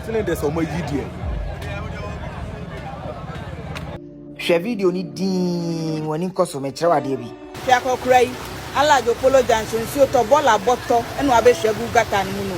feeling there's some more idiot. Share video ni din woni nkoso me kire wade bi. Fi akokura yi ala jo polo junction si o to bola boto enu abehwegu gata ni mu no.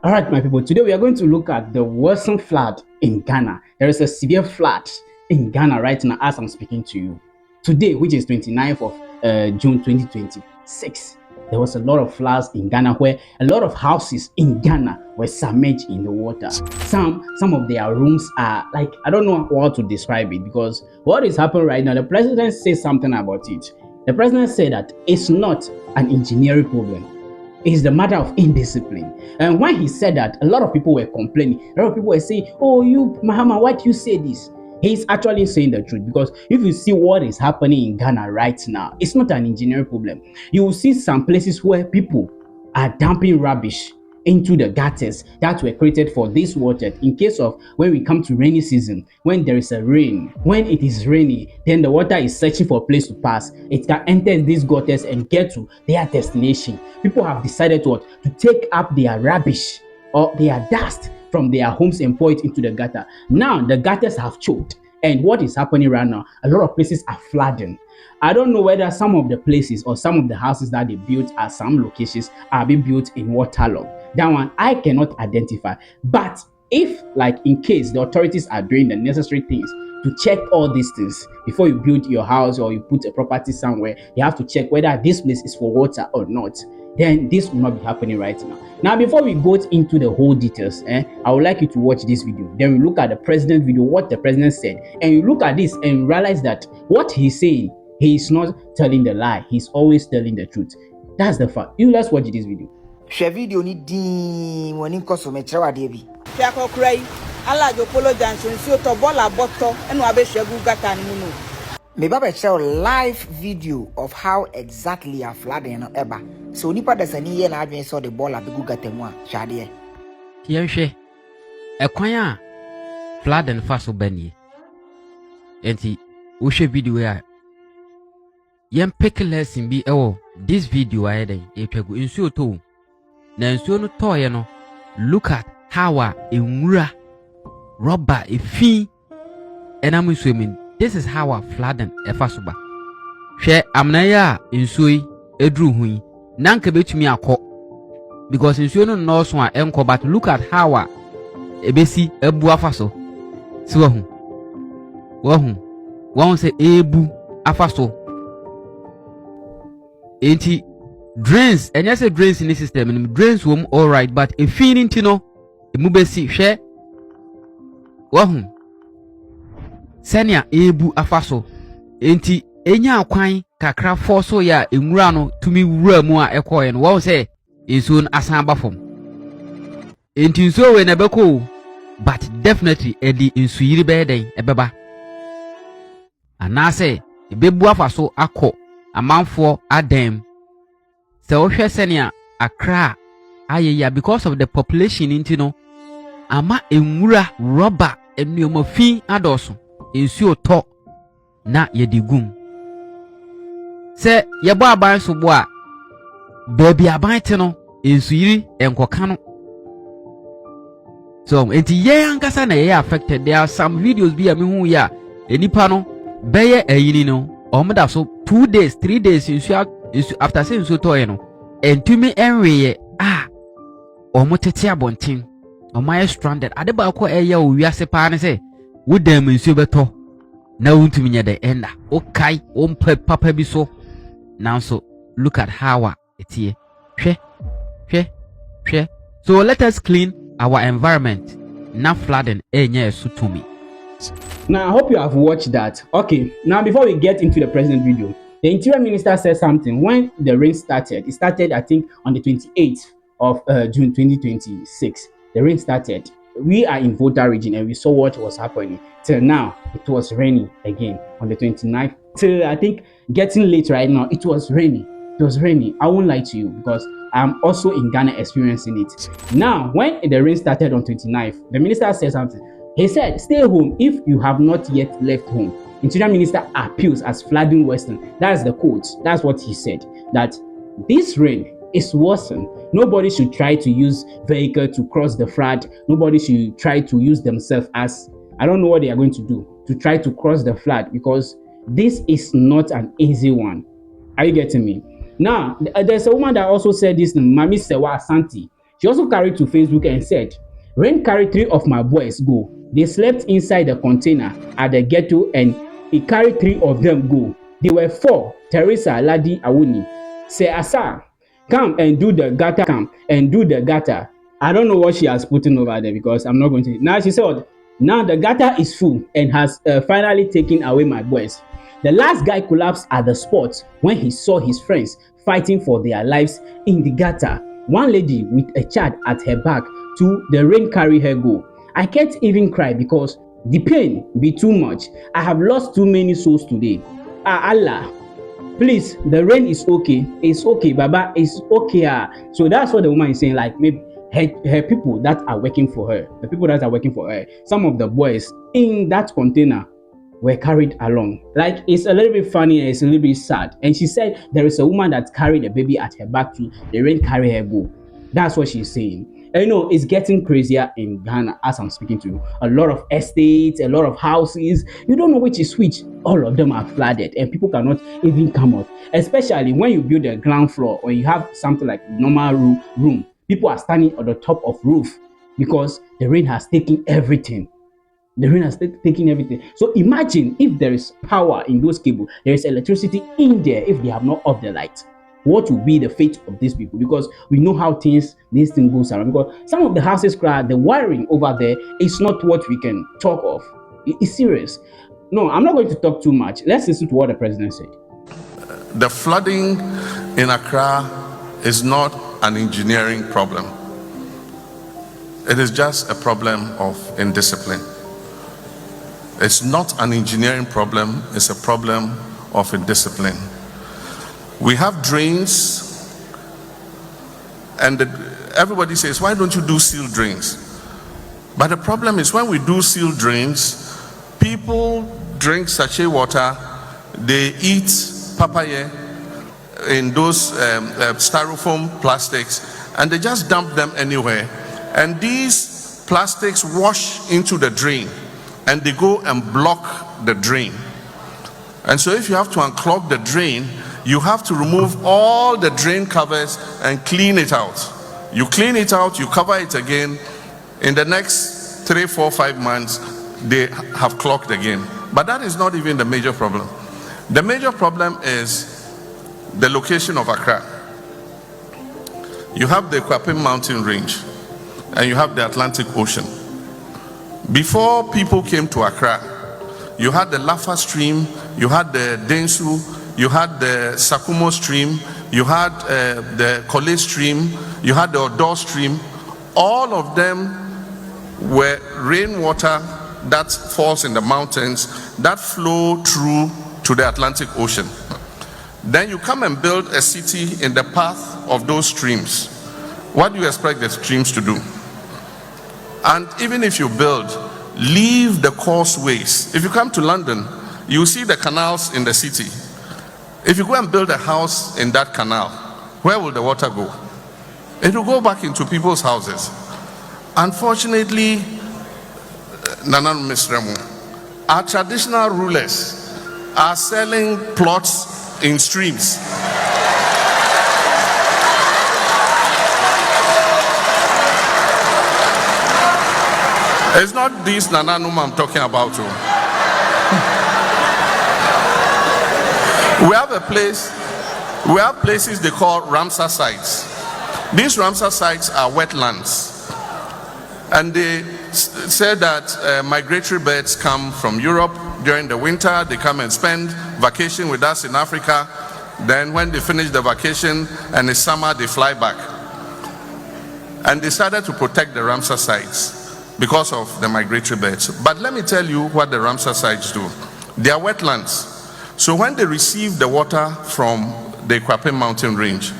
All right, my people, today we are going to look at the worsened flood in Ghana. There is a severe flood in Ghana right now as I'm speaking to you. Today, which is 29th of June 2026, there was a lot of floods in Ghana where a lot of houses in Ghana were submerged in the water. Some of their rooms are like, I don't know how to describe it, because what is happening right now, the president says something about it. The president said that it's not an engineering problem. It's the matter of indiscipline. And when he said that, a lot of people were complaining. A lot of people were saying, oh, you, Mahama, why do you say this? He's actually saying the truth, because if you see what is happening in Ghana right now, it's not an engineering problem. You will see some places where people are dumping rubbish into the gutters that were created for this water in case of when we come to rainy season, when there is a rain. When it is rainy, then the water is searching for a place to pass. It can enter these gutters and get to their destination. People have decided to take up their rubbish or their dust from their homes and pour it into the gutter. Now the gutters have choked, and what is happening right now, a lot of places are flooding. I don't know whether some of the places or some of the houses that they built at some locations are being built in waterlogged. That one I cannot identify. But if, like, in case the authorities are doing the necessary things to check all these things before you build your house or you put a property somewhere, you have to check whether this place is for water or not. Then this will not be happening right now. Now, before we go into the whole details, I would like you to watch this video. Then we look at the president video, what the president said, and you look at this and realize that what he's saying, he is not telling the lie. He's always telling the truth. That's the fact. Let's watch this video. Share video ni din woni nkoso me kire wade bi. Fi akokura yi ala jo polo junction si o to bola boto enu abehwegu gata ni mu no. Me ba be share live video of how exactly a flooding no eba. So nipa da sani ye na adwen so the ball abegu gata mu a hwade. Yenhwe ekwan a flooding fa so banie. Enti wo hwe video ya yen pick lesson bi ewo this video ayeden etwagu ensuo to na ensuo no toye no. Look at how a enwura rubber efi enam swimming. This is how a flooding efa so ba. Hwe amna ya ensuo yi edru hu yi nanka betumi akọ because ensuo no no so a enko, but look at how a ebesi ebu afa so. Si wahu say ebu afa so. Enti drains, and yes, drains in the system, and drains wom all right, but if feeling tino, the mubesi share wahum senia ebu afaso. Enti enya kwan kakra forso ya enwura no tumi wura mu a ekoye no wo say enso asan bafom. Enti nso we na beko, but definitely edi enso yiri be den ebeba anase ebebu afaso akọ amanfo adem. So ohwe senia Accra ayeya because of the population intino ama enwura rubber enuomo fi adoso ensuo to na yedigum se yebo aban so bo a baby aban te no ensuyiri enkoka no. So enti ye ankasa na ye affected. There are some videos bi a me hu ya enipa no beye ayini no omoda so 2 days 3 days after saying so to no and to me enwe omotete abontin omaye stranded adeba ko eya owiase pa ne se wodam nsuo beto na wuntumi nya de enda okai ompa papa bi so. Now so look at how etie hwe. So let us clean our environment, not flooding enya esutumi. Now I hope you have watched that. Okay, now before we get into the president video, the interior minister said something when the rain started. It started, I think, on the 28th of June 2026. The rain started. We are in Volta region and we saw what was happening. Till now, it was raining again on the 29th. Till I think getting late right now, it was raining. It was raining. I won't lie to you because I'm also in Ghana experiencing it. Now, when the rain started on 29th, the minister said something. He said, stay home if you have not yet left home. Interior Minister appeals as flooding Western. That's the quote. That's what he said. That this rain it's worsened. Nobody should try to use vehicle to cross the flood. Nobody should try to use themselves as, I don't know what they are going to do to try to cross the flood, because this is not an easy one. Are you getting me? Now, there's a woman that also said this, Mami Sewa Asante. She also carried to Facebook and said, rain carried 3 of my boys go. They slept inside the container at the ghetto and it carried 3 of them go. They were 4. Teresa Ladi Awuni. Say Asa, come and do the gutter, come and do the gutter. I don't know what she has put in over there because I'm not going to. Now she said, now the gutter is full and has finally taken away my boys. The last guy collapsed at the spot when he saw his friends fighting for their lives in the gutter. One lady with a child at her back to the rain carry her go. I can't even cry because the pain be too much. I have lost too many souls today. Ah, Allah, please, the rain is okay. It's okay, Baba. It's okay. So that's what the woman is saying. Like, maybe her people that are working for her, some of the boys in that container were carried along. Like, it's a little bit funny and it's a little bit sad. And she said there is a woman that carried a baby at her back to the rain carry her go. That's what she's saying. And you know, it's getting crazier in Ghana as I'm speaking to you. A lot of estates, a lot of houses, you don't know which is which. All of them are flooded and people cannot even come out. Especially when you build a ground floor or you have something like normal room. People are standing on the top of roof because the rain has taken everything. The rain has taken everything. So imagine if there is power in those cables, there is electricity in there if they have not off the light. What will be the fate of these people? Because we know how this thing goes around. Because some of the houses, the wiring over there is not what we can talk of. It's serious. No, I'm not going to talk too much. Let's listen to what the president said. The flooding in Accra is not an engineering problem. It is just a problem of indiscipline. It's not an engineering problem, it's a problem of indiscipline. We have drains, and everybody says, why don't you do sealed drains? But the problem is when we do sealed drains, people drink sachet water, they eat papaya in those styrofoam plastics, and they just dump them anywhere. And these plastics wash into the drain, and they go and block the drain. And so if you have to unclog the drain, you have to remove all the drain covers and clean it out. You clean it out, you cover it again. In the next 3, 4, 5 months, they have clogged again. But that is not even the major problem. The major problem is the location of Accra. You have the Kwapim mountain range and you have the Atlantic Ocean. Before people came to Accra, you had the Lafa stream, you had the Densu, you had the Sakumo stream, you had the Kole stream, you had the Odo stream. All of them were rainwater that falls in the mountains that flow through to the Atlantic Ocean. Then you come and build a city in the path of those streams. What do you expect the streams to do? And even if you build, leave the causeways. If you come to London, you see the canals in the city. If you go and build a house in that canal, where will the water go? It will go back into people's houses. Unfortunately, Nanan Misremu, our traditional rulers are selling plots in streams. It's not this Nananuma I'm talking about. We have places they call Ramsar sites. These Ramsar sites are wetlands. And they said that migratory birds come from Europe during the winter. They come and spend vacation with us in Africa. Then when they finish the vacation and it's summer, they fly back. And they started to protect the Ramsar sites because of the migratory birds. But let me tell you what the Ramsar sites do. They are wetlands. So when they receive the water from the Kwapim mountain range,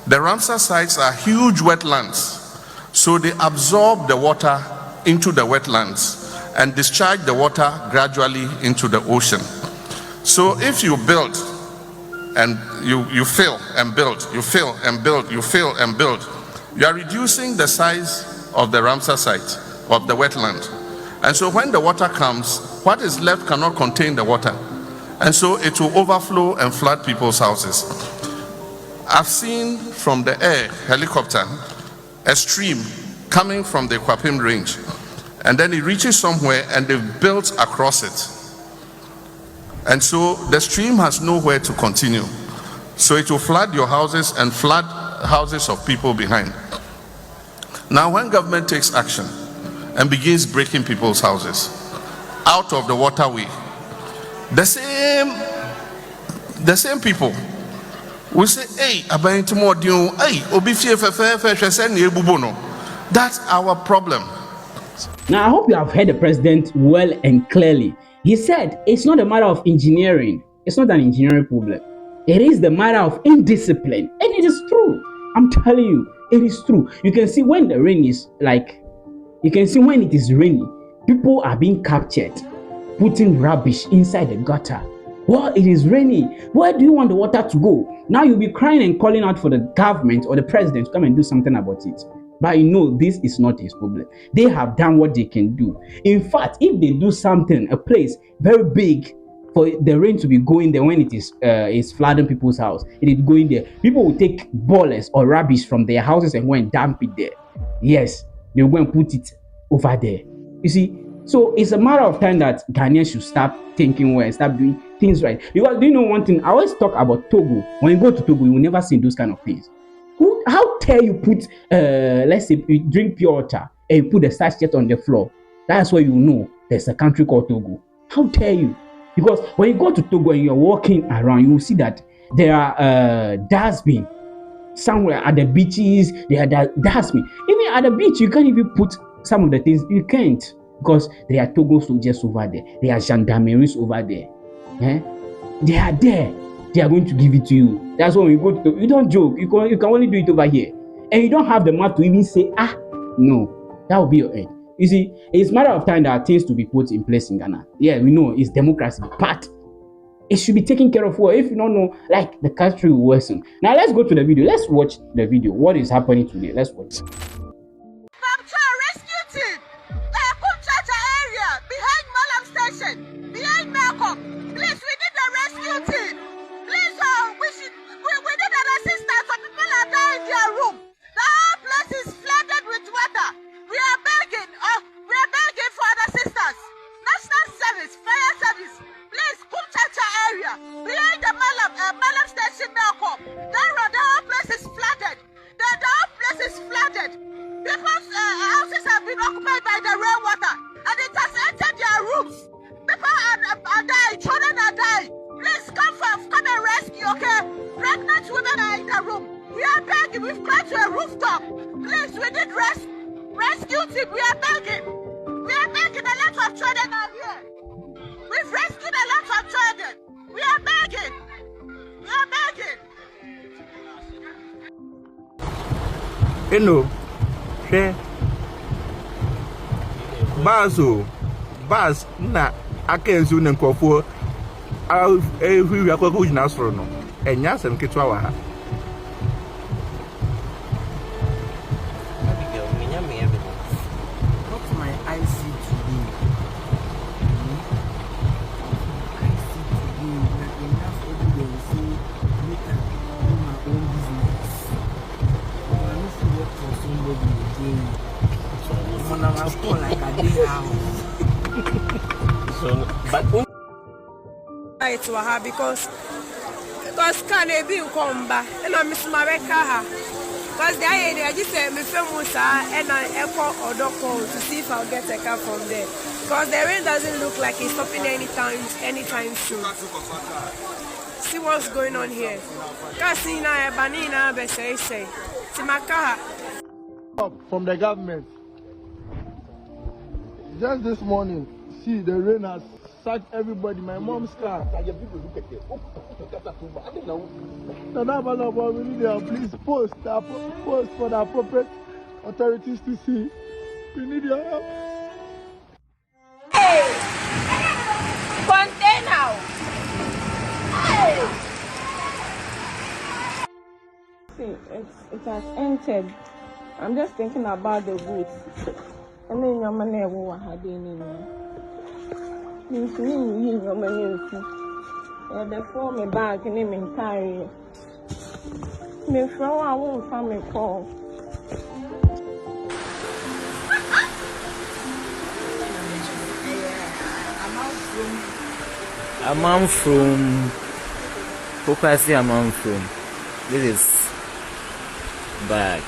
the Ramsar sites are huge wetlands. So they absorb the water into the wetlands and discharge the water gradually into the ocean. So if you build and you fill and build, you fill and build, you fill and build. You are reducing the size of the Ramsar site, of the wetland. And so when the water comes, what is left cannot contain the water. And so it will overflow and flood people's houses. I've seen from the air, helicopter, a stream coming from the Kwapim range. And then it reaches somewhere and they've built across it. And so the stream has nowhere to continue. So it will flood your houses and flood houses of people behind. Now when government takes action and begins breaking people's houses out of the waterway, the same people will say, hey, that's our problem. Now, I hope you have heard the president well and clearly. He said it's not a matter of engineering. It's not an engineering problem. It is the matter of indiscipline. And it is true. I'm telling you, it is true. You can see when the rain is you can see when it is raining, people are being captured, putting rubbish inside the gutter. Well, it is raining. Where do you want the water to go? Now you'll be crying and calling out for the government or the president to come and do something about it. But you know, this is not his problem. They have done what they can do. In fact, if they do something, a place very big for the rain to be going there when it is flooding people's house, it is going there. People will take ballers or rubbish from their houses and go and dump it there. Yes, they will go and put it over there. You see, so it's a matter of time that Ghanaians should start thinking well and start doing things right. Because do you know one thing? I always talk about Togo. When you go to Togo, you will never see those kind of things. How dare you put, let's say, you drink pure water and you put the sachet on the floor? That's where you know there's a country called Togo. How dare you? Because when you go to Togo and you're walking around, you will see that there are dustbin somewhere at the beaches. There are dustbin. Even at the beach, you can't even put some of the things. You can't, because there are Togo soldiers over there. There are gendarmeries over there. They are there. They are going to give it to you. That's why when you go to Togo, you don't joke. You can only do it over here. And you don't have the mouth to even say, no, that will be your end. You see, it's a matter of time that things to be put in place in Ghana. Yeah, we know it's democracy, but it should be taken care of well. If you don't know, like, the country will worsen. Now let's go to the video. Let's watch the video. What is happening today? Let's watch. Rescue team, Kumchacha area, behind Malam station, behind Malcolm. Please, we need a rescue team. Please, we need an assistance. So people are dying in their room. The whole place is flooded with water. We are begging for an assistance. National Service, Fire Service, please, Kumchacha area, behind the Malam station, Malcolm. The whole place is flooded. The whole place is flooded. People's houses have been occupied by the rainwater, and it has entered their rooms. People are dying, children are dying. Please come and rescue, okay? Pregnant women are in the room. We are begging. We've climbed to a rooftop. Please, we need rescue team. We are begging. We are begging. A lot of children are here. We've rescued a lot of children. We are begging. We are begging. Hello. Bas na akenzu ne nkofo ehwi akoko jina soro no enya asem ketwa wa ha What my eyes see today. I see today that enough evidence we can do my own business. I need to work for somebody again. When I'm at school, like a day house. It's waha because can they be come back and I miss my car because I just say me musa and I echo or call to see if I'll get a car from there because the rain doesn't look like it's stopping anytime soon. See what's going on here. Kasina banina be say see my car from the government. Just this morning, see the rain has sacked everybody. My mom's car. We need them. Please post for the appropriate authorities to see. We need your help. Hey! 10 now. Hey! it has entered. I'm just thinking about the goods. And then your money will have been in your money. The form a bag and name entirely. Me from I won't find me call. I'm from Popasi. I'm from. This is bad.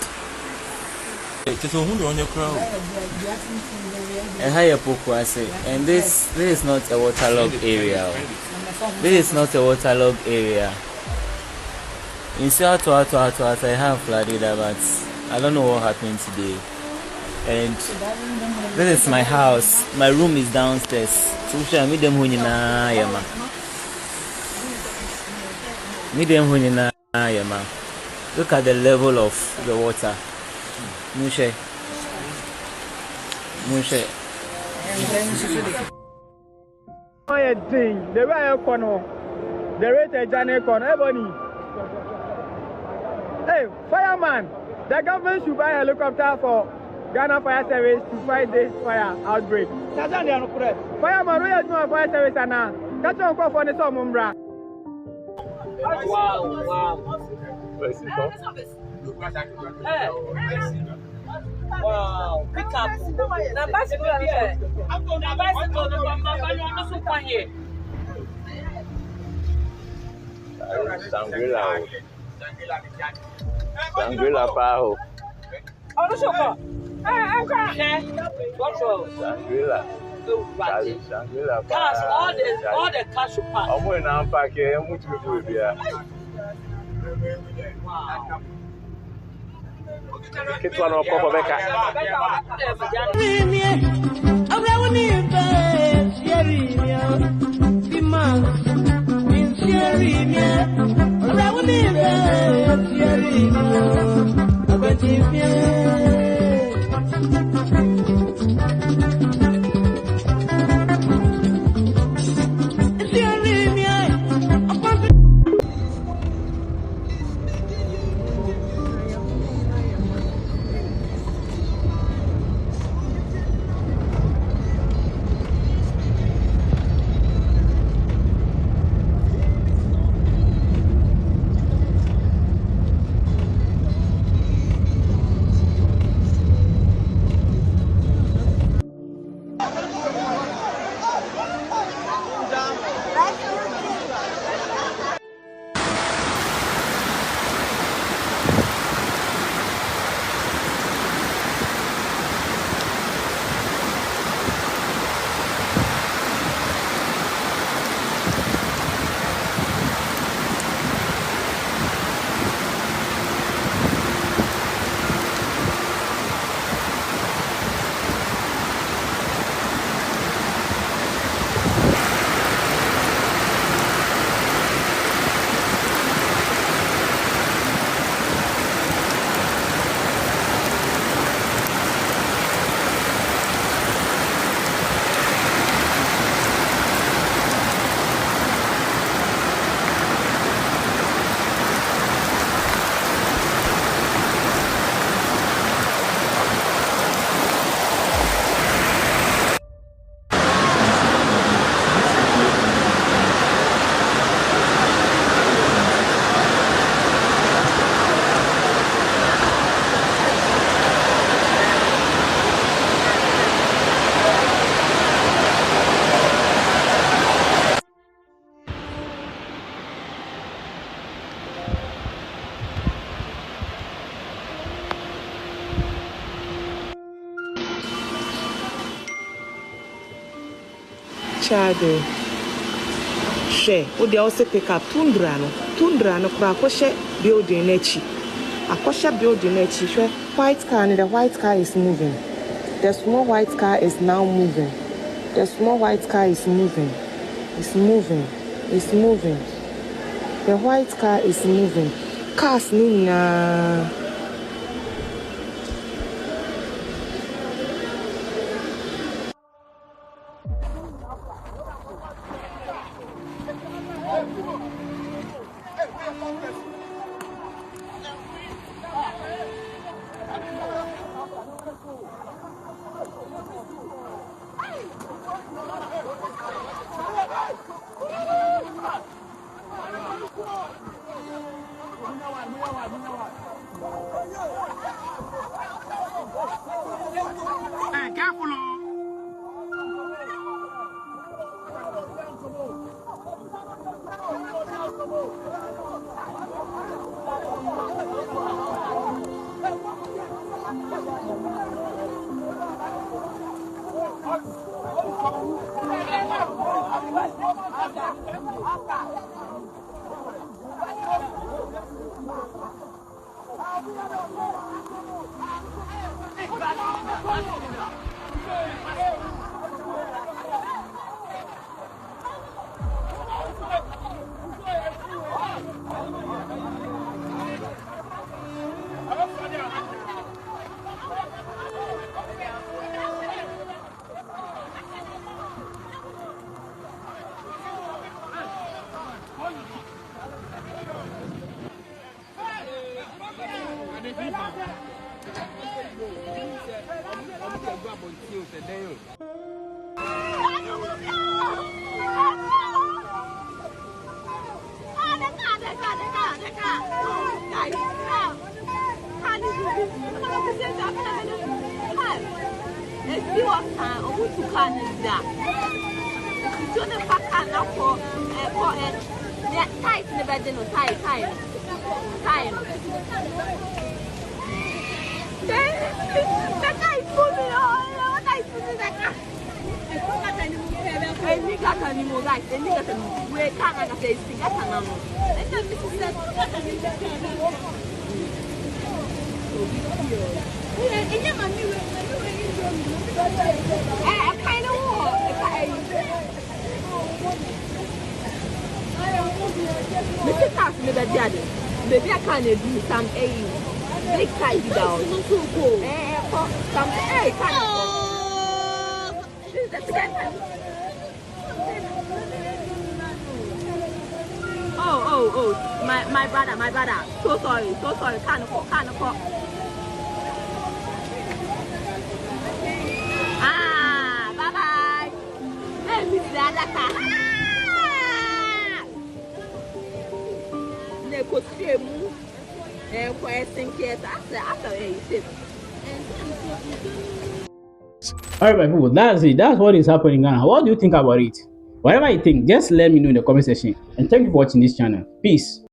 It's a wound on your crowd. A higher Popasi, and this is not a waterlogged area. This is not a waterlogged area. In South I have flooded, but I don't know what happened today. And this is my house. My room is downstairs. So look at the level of the water. Mushe. The way I corner, the rate a Johnny corner, Ebony. Hey, fireman, the government should buy a helicopter for Ghana Fire Service to fight this fire outbreak. Fireman, we are doing fire service and now. That's all for the summer. Wow. Wow, pick up. The bicycle here. The bicycle, the here. Sangrila Pao. Oh, the sugar. What's wrong? Sangrila. Cash, all the cash you pass. I'm going to unpack here. I'm going to be here. Wow. Get one of Papa Becca. Child, she would also pick up Tundra no Krakoshe building Nechi. Akosha building Nechi, white car and the white car is moving. The small white car is now moving. The small white car is moving. It's moving. It's moving. The white car is moving. Cars nina. Maybe I can't do some big tidy down. Some oh, my brother. So sorry. Can't afford. Bye bye. Hey, Miss Alaka. All right, my people, that's it. That's what is happening in Ghana. What do you think about it? Whatever you think, just let me know in the comment section. And thank you for watching this channel. Peace.